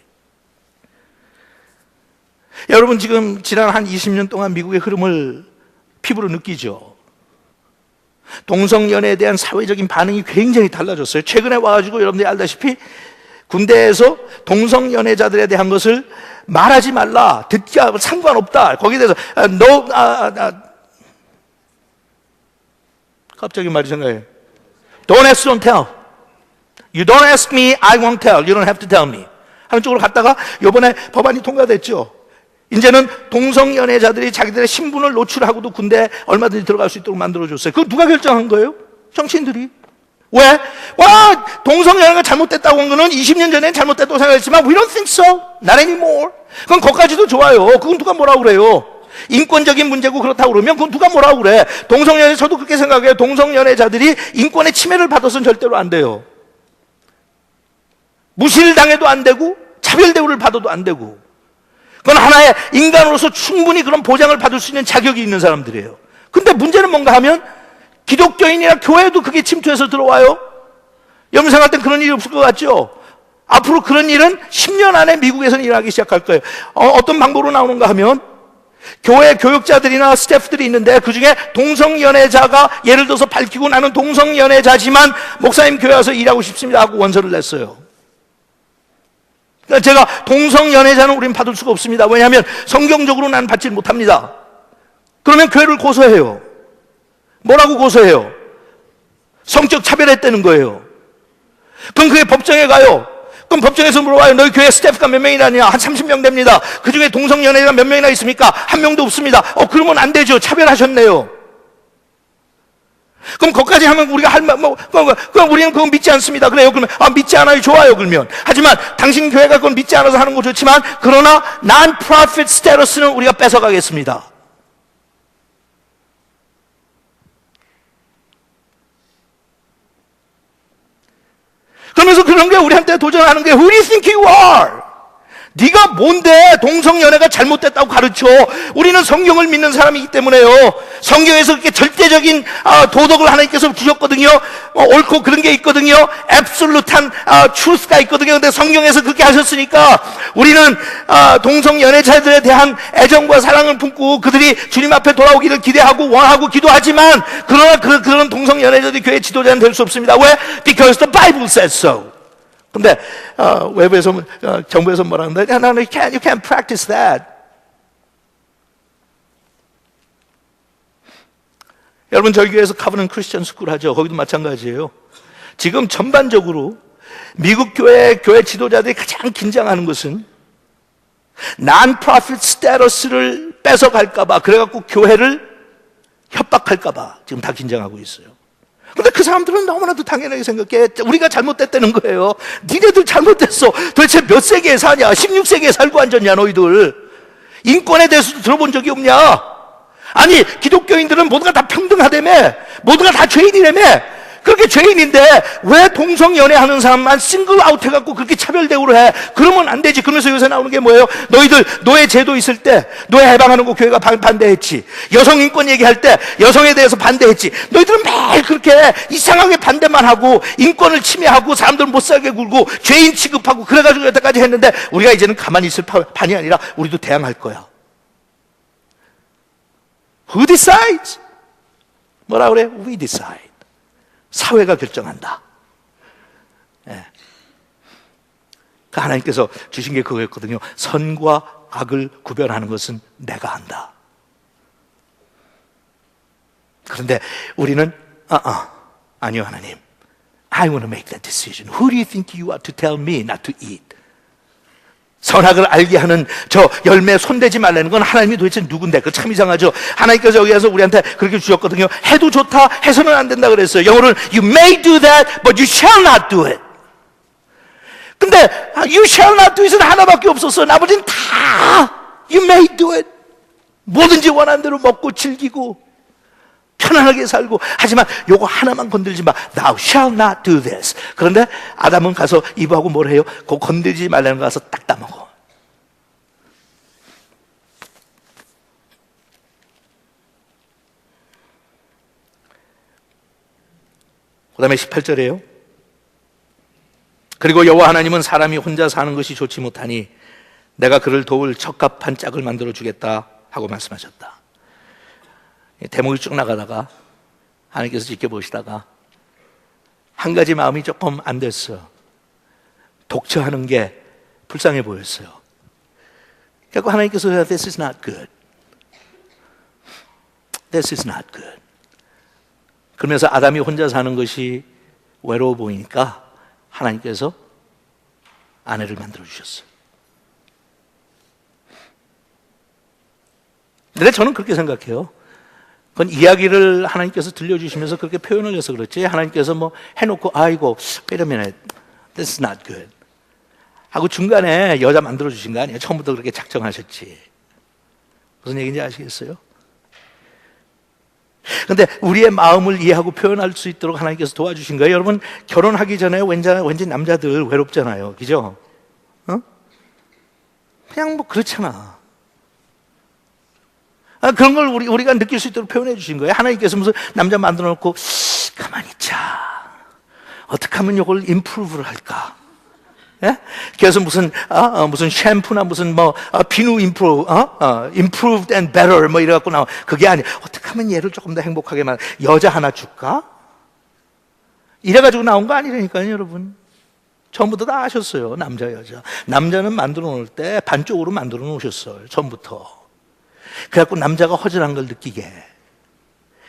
여러분 지금 지난 한 20년 동안 미국의 흐름을 피부로 느끼죠. 동성연애에 대한 사회적인 반응이 굉장히 달라졌어요. 최근에 와가지고 여러분들이 알다시피 군대에서 동성연애자들에 대한 것을 말하지 말라, 듣기 상관없다. 거기에 대해서 갑자기 말이 생각해. Don't ask, don't tell. You don't ask me, I won't tell. You don't have to tell me. 하는 쪽으로 갔다가 이번에 법안이 통과됐죠. 이제는 동성연애자들이 자기들의 신분을 노출하고도 군대에 얼마든지 들어갈 수 있도록 만들어줬어요. 그거 누가 결정한 거예요? 정치인들이. 왜? 동성연애가 잘못됐다고 한 거는 20년 전엔 잘못됐다고 생각했지만 we don't think so. Not anymore. 그건 거기까지도 좋아요. 그건 누가 뭐라고 그래요? 인권적인 문제고 그렇다고 그러면 그건 누가 뭐라고 그래? 동성연애, 저도 그렇게 생각해요. 동성연애자들이 인권의 침해를 받아서는 절대로 안 돼요. 무시를 당해도 안 되고 차별 대우를 받아도 안 되고, 그건 하나의 인간으로서 충분히 그런 보장을 받을 수 있는 자격이 있는 사람들이에요. 근데 문제는 뭔가 하면 기독교인이나 교회도 그게 침투해서 들어와요. 여러분 생각할 땐 그런 일이 없을 것 같죠? 앞으로 그런 일은 10년 안에 미국에서는 일어나기 시작할 거예요. 어떤 방법으로 나오는가 하면 교회 교육자들이나 스태프들이 있는데 그중에 동성연애자가 예를 들어서 밝히고 나는 동성연애자지만 목사님 교회 와서 일하고 싶습니다 하고 원서를 냈어요. 그러니까 제가 동성연애자는 우린 받을 수가 없습니다. 왜냐하면 성경적으로 나는 받지 못합니다. 그러면 교회를 고소해요. 뭐라고 고소해요? 성적 차별했다는 거예요. 그럼 그게 법정에 가요. 그럼 법정에서 물어봐요. 너희 교회 스태프가 몇 명이라냐? 한 30명 됩니다. 그 중에 동성연애가 몇 명이나 있습니까? 한 명도 없습니다. 그러면 안 되죠. 차별하셨네요. 그럼 거기까지 하면 우리가 그럼 우리는 그거 믿지 않습니다. 그래요. 그러면 믿지 않아요. 좋아요. 그러면. 하지만 당신 교회가 그건 믿지 않아서 하는 거 좋지만, 그러나 non-profit 스테러스는 우리가 뺏어가겠습니다. 그러면서 그런 게 우리한테 도전하는 게 Who do you think you are? 네가 뭔데 동성연애가 잘못됐다고 가르쳐? 우리는 성경을 믿는 사람이기 때문에요. 성경에서 그렇게 절대적인 도덕을 하나님께서 주셨거든요. 옳고 그런 게 있거든요. 앱솔루트한 truth가 있거든요. 근데 성경에서 그렇게 하셨으니까 우리는 동성연애자들에 대한 애정과 사랑을 품고 그들이 주님 앞에 돌아오기를 기대하고 원하고 기도하지만, 그러나 그런 동성연애자들이 교회 지도자는 될 수 없습니다. 왜? Because the Bible says so. 근데 외부에서 정부에서 뭐라 하는데, no, you can't practice that. 여러분 저희 교회에서 Covenant Christian School 하죠. 거기도 마찬가지예요. 지금 전반적으로 미국 교회 지도자들이 가장 긴장하는 것은 non-profit 스테러스를 뺏어갈까 봐, 그래갖고 교회를 협박할까 봐 지금 다 긴장하고 있어요. 근데 그 사람들은 너무나도 당연하게 생각해. 우리가 잘못됐다는 거예요. 니네들 잘못됐어. 도대체 몇 세기에 사냐? 16세기에 살고 앉았냐 너희들? 인권에 대해서도 들어본 적이 없냐? 아니 기독교인들은 모두가 다 평등하다며, 모두가 다 죄인이라며. 그렇게 죄인인데 왜 동성연애하는 사람만 싱글 아웃 해갖고 그렇게 차별 대우를 해? 그러면 안 되지. 그러면서 요새 나오는 게 뭐예요? 너희들 노예 제도 있을 때 노예 해방하는 거 교회가 반대했지. 여성 인권 얘기할 때 여성에 대해서 반대했지. 너희들은 매일 그렇게 이상하게 반대만 하고 인권을 침해하고 사람들 못 살게 굴고 죄인 취급하고 그래가지고 여태까지 했는데 우리가 이제는 가만히 있을 판이 아니라 우리도 대항할 거야. Who decides? 뭐라 그래? We decide. 사회가 결정한다. 예. 하나님께서 주신 게 그거였거든요. 선과 악을 구별하는 것은 내가 한다. 그런데 우리는 아니요 하나님, I want to make that decision. Who do you think you are to tell me not to eat? 선악을 알게 하는 저 열매에 손대지 말라는 건 하나님이 도대체 누군데? 그 참 이상하죠. 하나님께서 여기에서 우리한테 그렇게 주셨거든요. 해도 좋다, 해서는 안 된다 그랬어요. 영어로는 You may do that, but you shall not do it. 근데 You shall not do it은 하나밖에 없었어. 나머지는 다 You may do it. 뭐든지 원하는 대로 먹고 즐기고 편안하게 살고, 하지만 요거 하나만 건들지 마. Thou shall not do this. 그런데 아담은 가서 이브하고 뭘 해요? 그거 건들지 말라는 거 가서 딱 따먹어. 그 다음에 18절이에요. 그리고 여호와 하나님은 사람이 혼자 사는 것이 좋지 못하니 내가 그를 도울 적합한 짝을 만들어 주겠다 하고 말씀하셨다. 대목이 쭉 나가다가 하나님께서 지켜보시다가 한 가지 마음이 조금 안 됐어요. 독처하는 게 불쌍해 보였어요. 그래서 하나님께서 This is not good. This is not good. 그러면서 아담이 혼자 사는 것이 외로워 보이니까 하나님께서 아내를 만들어 주셨어요. 근데 저는 그렇게 생각해요. 그건 이야기를 하나님께서 들려주시면서 그렇게 표현을 해서 그렇지, 하나님께서 뭐 해놓고 아이고 wait a minute, this is not good 하고 중간에 여자 만들어주신 거 아니에요? 처음부터 그렇게 작정하셨지. 무슨 얘기인지 아시겠어요? 근데 우리의 마음을 이해하고 표현할 수 있도록 하나님께서 도와주신 거예요. 여러분, 결혼하기 전에 왠지 남자들 외롭잖아요. 그죠? 그냥 뭐 그렇잖아. 그런 걸 우리가 느낄 수 있도록 표현해 주신 거예요. 하나님께서 무슨 남자 만들어 놓고 가만히 있자, 어떻게 하면 이걸 임프루브를 할까? 예? 그래서 무슨 샴푸나 무슨 비누 improved and better 뭐 이래 갖고 나와. 그게 아니야. 어떻게 하면 얘를 조금 더 행복하게 여자 하나 줄까? 이래 가지고 나온 거 아니라니까요, 여러분. 처음부터 다 아셨어요. 남자 여자. 남자는 만들어 놓을 때 반쪽으로 만들어 놓으셨어요. 처음부터. 그래갖고 남자가 허전한 걸 느끼게.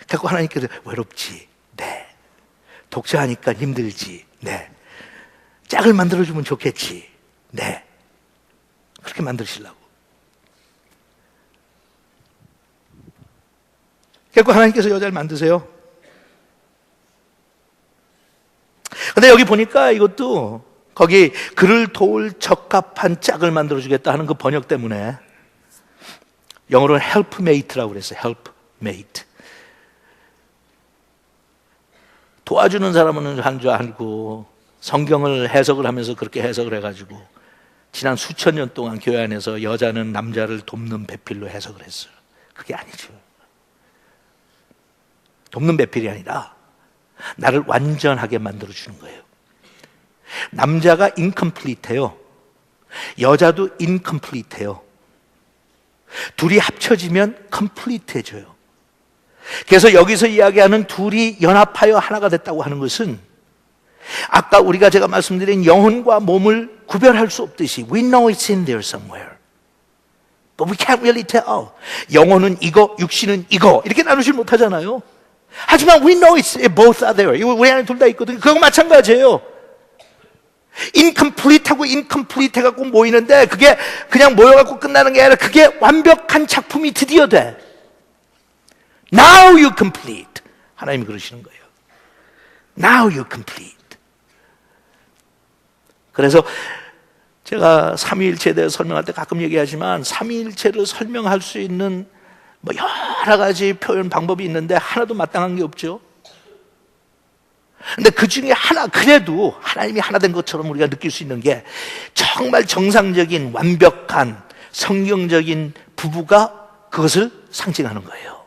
그래갖고 하나님께서 외롭지? 네. 독자하니까 힘들지? 네. 짝을 만들어주면 좋겠지? 네. 그렇게 만드시려고. 그래갖고 하나님께서 여자를 만드세요. 근데 여기 보니까 이것도 거기 그를 도울 적합한 짝을 만들어주겠다 하는 그 번역 때문에 영어로는 helpmate라고 그랬어요. helpmate. 도와주는 사람은 한 줄 알고 성경을 해석을 하면서 그렇게 해석을 해가지고 지난 수천 년 동안 교회 안에서 여자는 남자를 돕는 배필로 해석을 했어요. 그게 아니죠. 돕는 배필이 아니라 나를 완전하게 만들어주는 거예요. 남자가 incomplete해요. 여자도 incomplete해요. 둘이 합쳐지면 complete해져요. 그래서 여기서 이야기하는 둘이 연합하여 하나가 됐다고 하는 것은 아까 제가 말씀드린 영혼과 몸을 구별할 수 없듯이 We know it's in there somewhere, but we can't really tell. 영혼은 이거, 육신은 이거 이렇게 나누질 못하잖아요. 하지만 we know it's both are there. 우리 안에 둘 다 있거든요. 그거 마찬가지예요. incomplete하고 incomplete 해갖고 모이는데 그게 그냥 모여갖고 끝나는 게 아니라 그게 완벽한 작품이 드디어 돼. Now you complete. 하나님이 그러시는 거예요. Now you complete. 그래서 제가 삼위일체에 대해서 설명할 때 가끔 얘기하지만 삼위일체를 설명할 수 있는 여러 가지 표현 방법이 있는데 하나도 마땅한 게 없죠. 근데 그 중에 하나, 그래도 하나님이 하나 된 것처럼 우리가 느낄 수 있는 게 정말 정상적인 완벽한 성경적인 부부가 그것을 상징하는 거예요.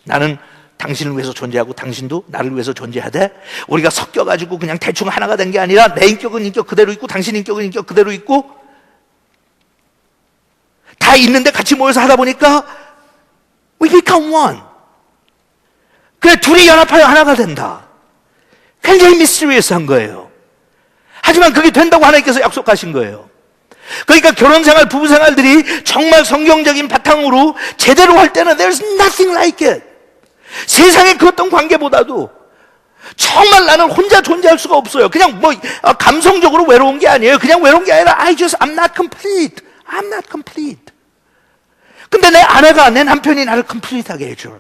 나는 당신을 위해서 존재하고 당신도 나를 위해서 존재해야 돼. 우리가 섞여가지고 그냥 대충 하나가 된 게 아니라 내 인격은 인격 그대로 있고 당신 인격은 인격 그대로 있고 다 있는데 같이 모여서 하다 보니까 we become one. 그래, 둘이 연합하여 하나가 된다. 굉장히 미스터리어스한 거예요. 하지만 그게 된다고 하나님께서 약속하신 거예요. 그러니까 결혼생활, 부부생활들이 정말 성경적인 바탕으로 제대로 할 때는 there's nothing like it. 세상의 그 어떤 관계보다도 정말 나는 혼자 존재할 수가 없어요. 그냥 감성적으로 외로운 게 아니에요. 그냥 외로운 게 아니라 I'm not complete. I'm not complete. 근데 내 아내가, 내 남편이 나를 complete하게 해줘.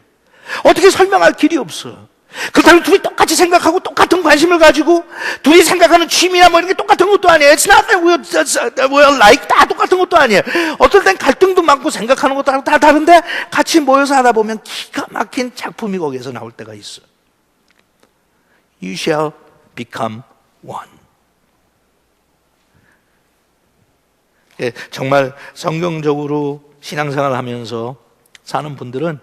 어떻게 설명할 길이 없어. 그렇다면 둘이 똑같이 생각하고 똑같은 관심을 가지고 둘이 생각하는 취미나 이런 게 똑같은 것도 아니에요. It's not that we're like, 다 똑같은 것도 아니에요. 어떨 땐 갈등도 많고 생각하는 것도 다 다른데 같이 모여서 하다 보면 기가 막힌 작품이 거기에서 나올 때가 있어. You shall become one. 예, 정말 성경적으로 신앙생활을 하면서 사는 분들은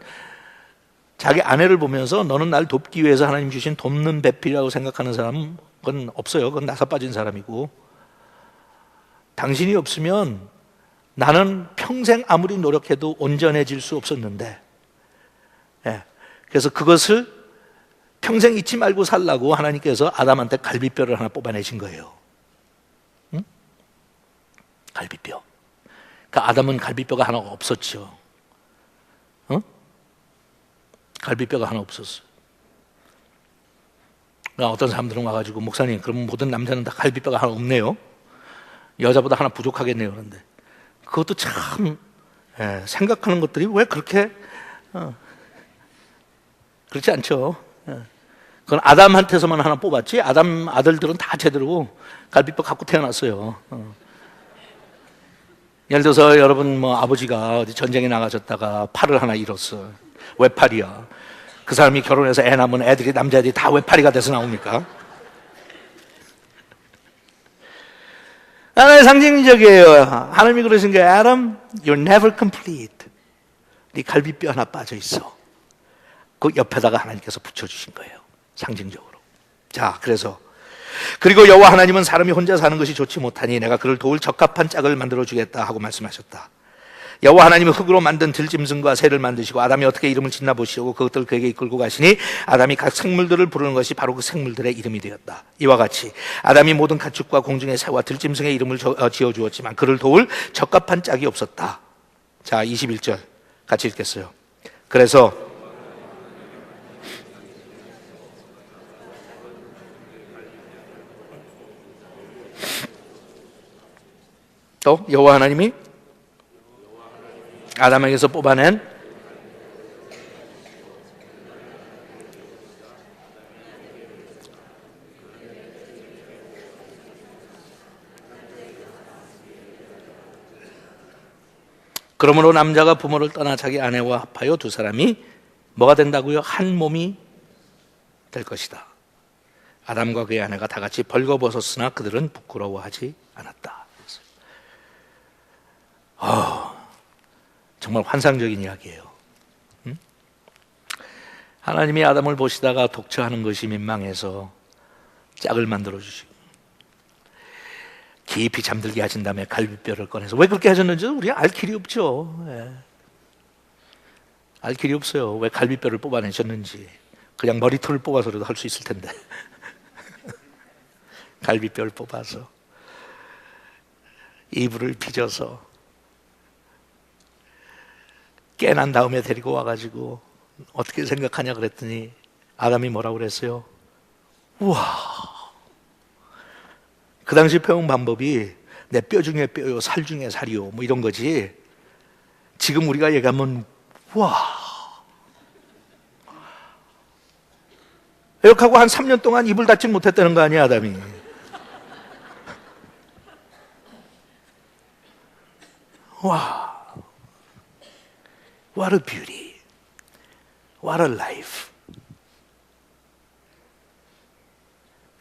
자기 아내를 보면서 너는 날 돕기 위해서 하나님 주신 돕는 배필이라고 생각하는 사람은 그건 없어요. 그건 나사 빠진 사람이고, 당신이 없으면 나는 평생 아무리 노력해도 온전해질 수 없었는데, 예, 그래서 그것을 평생 잊지 말고 살라고 하나님께서 아담한테 갈비뼈를 하나 뽑아내신 거예요. 응? 갈비뼈. 그 아담은 갈비뼈가 하나 없었죠. 응? 갈비뼈가 하나 없었어요. 어떤 사람들은 와가지고 목사님, 그럼 모든 남자는 다 갈비뼈가 하나 없네요. 여자보다 하나 부족하겠네요. 그런데 그것도 참 생각하는 것들이 왜 그렇게 그렇지 않죠. 그건 아담한테서만 하나 뽑았지 아담 아들들은 다 제대로 갈비뼈 갖고 태어났어요. 예를 들어서 여러분 아버지가 어디 전쟁에 나가셨다가 팔을 하나 잃었어. 외팔이야. 그 사람이 결혼해서 애 낳으면 애들이, 남자애들이 다 외팔이가 돼서 나옵니까? 하나의 상징적이에요. 하나님이 그러신 게 Adam, you're never complete. 네 갈비뼈 하나 빠져 있어. 그 옆에다가 하나님께서 붙여주신 거예요. 상징적으로. 자, 그리고 여호와 하나님은 사람이 혼자 사는 것이 좋지 못하니 내가 그를 도울 적합한 짝을 만들어 주겠다 하고 말씀하셨다. 여호와 하나님은 흙으로 만든 들짐승과 새를 만드시고 아담이 어떻게 이름을 짓나 보시고 그것들을 그에게 이끌고 가시니 아담이 각 생물들을 부르는 것이 바로 그 생물들의 이름이 되었다. 이와 같이 아담이 모든 가축과 공중의 새와 들짐승의 이름을 지어주었지만 그를 도울 적합한 짝이 없었다. 자, 21절 같이 읽겠어요. 그래서 또 여호와 하나님이 아담에게서 뽑아낸 그러므로 남자가 부모를 떠나 자기 아내와 합하여 두 사람이 뭐가 된다고요? 한 몸이 될 것이다. 아담과 그의 아내가 다 같이 벌거벗었으나 그들은 부끄러워하지 않았다. 정말 환상적인 이야기예요. 하나님이 아담을 보시다가 독처하는 것이 민망해서 짝을 만들어 주시고 깊이 잠들게 하신 다음에 갈비뼈를 꺼내서, 왜 그렇게 하셨는지 우리가 알 길이 없죠. 알 길이 없어요. 왜 갈비뼈를 뽑아내셨는지. 그냥 머리털을 뽑아서라도 할 수 있을 텐데 갈비뼈를 뽑아서 이불을 빚어서 깨난 다음에 데리고 와가지고 어떻게 생각하냐 그랬더니 아담이 뭐라고 그랬어요? 우와. 그 당시 표현 방법이 내 뼈 중에 뼈요, 살 중에 살이요, 이런 거지. 지금 우리가 얘기하면 우와. 이렇게 하고 한 3년 동안 입을 닫지 못했다는 거 아니야, 아담이. 와. What a beauty. What a life.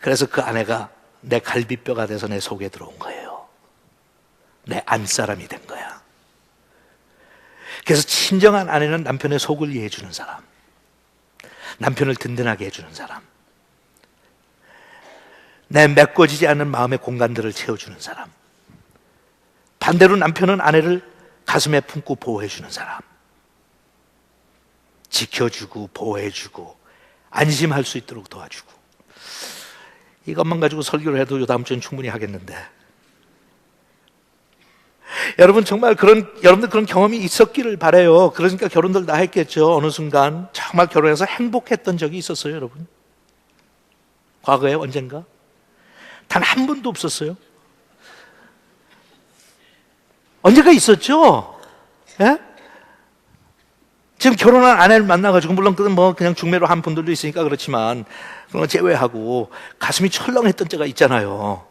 그래서 그 아내가 내 갈비뼈가 돼서 내 속에 들어온 거예요. 내 안사람이 된 거야. 그래서 진정한 아내는 남편의 속을 이해해주는 사람, 남편을 든든하게 해주는 사람, 내 메꿔지지 않는 마음의 공간들을 채워주는 사람, 반대로 남편은 아내를 가슴에 품고 보호해주는 사람, 지켜주고 보호해주고 안심할 수 있도록 도와주고. 이것만 가지고 설교를 해도 다음 주엔 충분히 하겠는데, 여러분 정말 여러분들 그런 경험이 있었기를 바라요. 그러니까 결혼들 다 했겠죠. 어느 순간 정말 결혼해서 행복했던 적이 있었어요, 여러분? 과거에 언젠가? 단 한 번도 없었어요. 언제가 있었죠? 예? 지금 결혼한 아내를 만나가지고, 물론 그냥 중매로 한 분들도 있으니까 그렇지만, 그런 거 제외하고 가슴이 철렁했던 때가 있잖아요.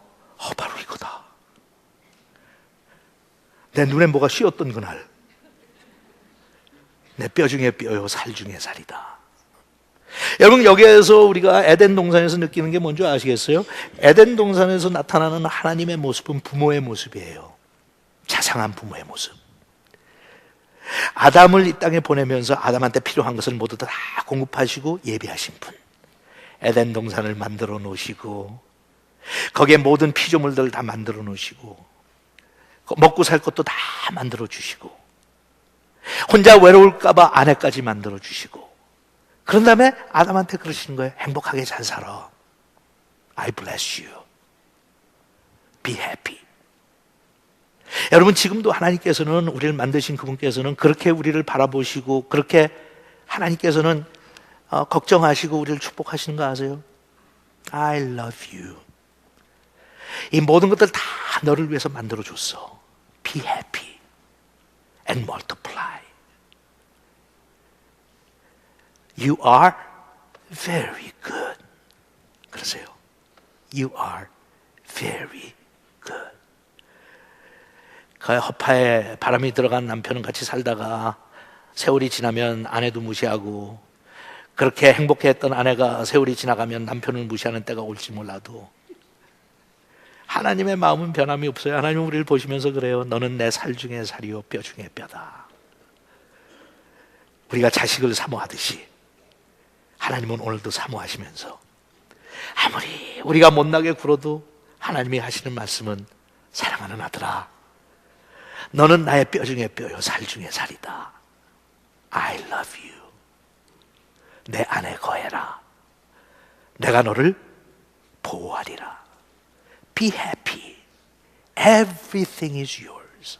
바로 이거다. 내 눈에 뭐가 씌었던 그날. 내 뼈 중에 뼈요, 살 중에 살이다. 여러분, 여기에서 우리가 에덴 동산에서 느끼는 게 뭔지 아시겠어요? 에덴 동산에서 나타나는 하나님의 모습은 부모의 모습이에요. 자상한 부모의 모습. 아담을 이 땅에 보내면서 아담한테 필요한 것을 모두 다 공급하시고 예비하신 분. 에덴 동산을 만들어 놓으시고, 거기에 모든 피조물들을 다 만들어 놓으시고, 먹고 살 것도 다 만들어 주시고, 혼자 외로울까봐 아내까지 만들어 주시고, 그런 다음에 아담한테 그러시는 거예요. 행복하게 잘 살아. I bless you. Be happy. 여러분, 지금도 하나님께서는, 우리를 만드신 그분께서는 그렇게 우리를 바라보시고, 그렇게 하나님께서는 걱정하시고 우리를 축복하시는 거 아세요? I love you. 이 모든 것들 다 너를 위해서 만들어줬어. Be happy and multiply. You are very good. 그러세요. You are very good. 그 허파에 바람이 들어간 남편은 같이 살다가 세월이 지나면 아내도 무시하고, 그렇게 행복했던 아내가 세월이 지나가면 남편을 무시하는 때가 올지 몰라도 하나님의 마음은 변함이 없어요. 하나님은 우리를 보시면서 그래요. 너는 내 살 중에 살이요 뼈 중에 뼈다. 우리가 자식을 사모하듯이 하나님은 오늘도 사모하시면서, 아무리 우리가 못나게 굴어도 하나님이 하시는 말씀은, 사랑하는 아들아, 너는 나의 뼈 중에 뼈요 살 중에 살이다. I love you. 내 안에 거해라. 내가 너를 보호하리라. Be happy. Everything is yours.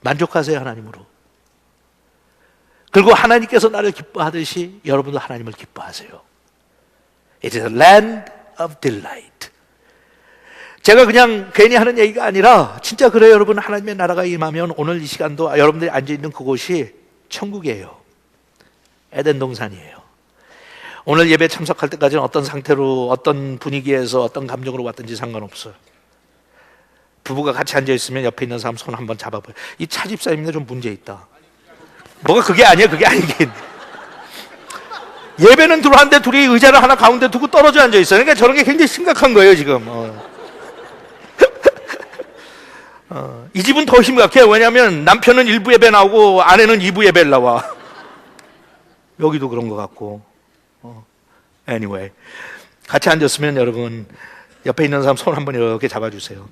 만족하세요, 하나님으로. 그리고 하나님께서 나를 기뻐하듯이 여러분도 하나님을 기뻐하세요. It is a land of delight. 제가 그냥 괜히 하는 얘기가 아니라 진짜 그래요, 여러분. 하나님의 나라가 임하면 오늘 이 시간도 여러분들이 앉아있는 그곳이 천국이에요. 에덴 동산이에요. 오늘 예배 참석할 때까지는 어떤 상태로, 어떤 분위기에서, 어떤 감정으로 왔든지 상관없어요. 부부가 같이 앉아있으면 옆에 있는 사람 손 한번 잡아봐요. 이 차집사님인데 좀 문제 있다. 뭐가 그게 아니에요, 그게 아니긴. 예배는 들어왔는데 둘이 의자를 하나 가운데 두고 떨어져 앉아있어요. 그러니까 저런 게 굉장히 심각한 거예요, 지금. 이 집은 더 심각해요. 왜냐하면 남편은 1부 예배 나오고 아내는 2부 예배를 나와. 여기도 그런 것 같고. Anyway, 같이 앉았으면 여러분 옆에 있는 사람 손 한번 이렇게 잡아주세요.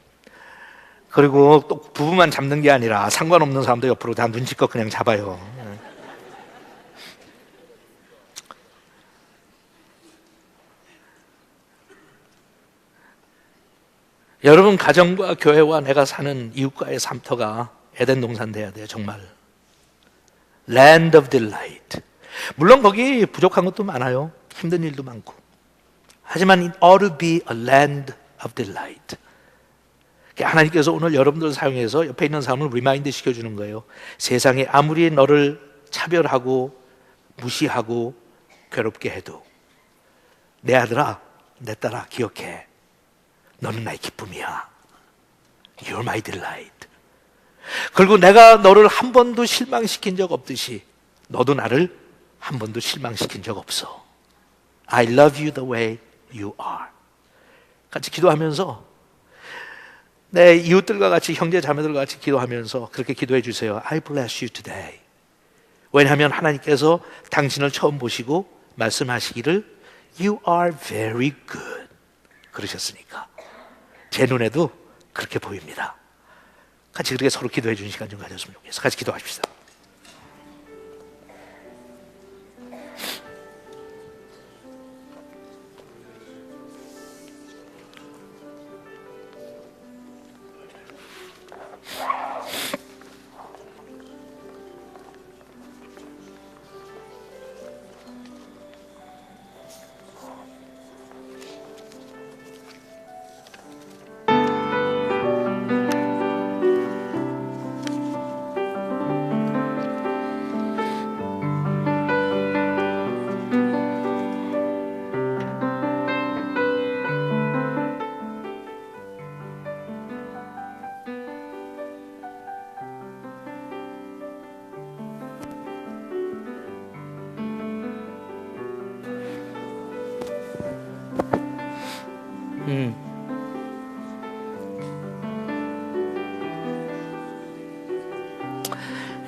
그리고 또 부부만 잡는 게 아니라 상관없는 사람도 옆으로 다 눈치껏 그냥 잡아요. 여러분, 가정과 교회와 내가 사는 이웃과의 삶터가 에덴 동산 돼야 돼요, 정말. Land of delight. 물론 거기 부족한 것도 많아요. 힘든 일도 많고. 하지만 it ought to be a land of delight. 하나님께서 오늘 여러분들을 사용해서 옆에 있는 사람을 리마인드 시켜주는 거예요. 세상에 아무리 너를 차별하고 무시하고 괴롭게 해도 내 아들아, 내 딸아, 기억해. 너는 나의 기쁨이야. You're my delight. 그리고 내가 너를 한 번도 실망시킨 적 없듯이 너도 나를 한 번도 실망시킨 적 없어. I love you the way you are. 같이 기도하면서 내 이웃들과 같이 형제 자매들과 같이 기도하면서 그렇게 기도해 주세요. I bless you today. 왜냐하면 하나님께서 당신을 처음 보시고 말씀하시기를 You are very good 그러셨으니까 제 눈에도 그렇게 보입니다. 같이 그렇게 서로 기도해 주는 시간 좀 가졌으면 좋겠어요. 같이 기도합시다.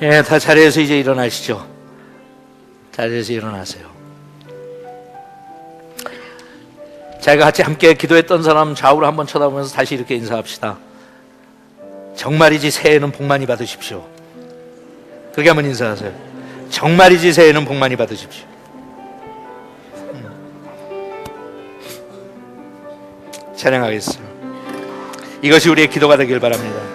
예, 다 자리에서 이제 일어나시죠. 자리에서 일어나세요. 자기가 같이 함께 기도했던 사람 좌우로 한번 쳐다보면서 다시 이렇게 인사합시다. 정말이지 새해는 복 많이 받으십시오. 그렇게 한번 인사하세요. 정말이지 새해는 복 많이 받으십시오. 찬양하겠습니다. 이것이 우리의 기도가 되길 바랍니다.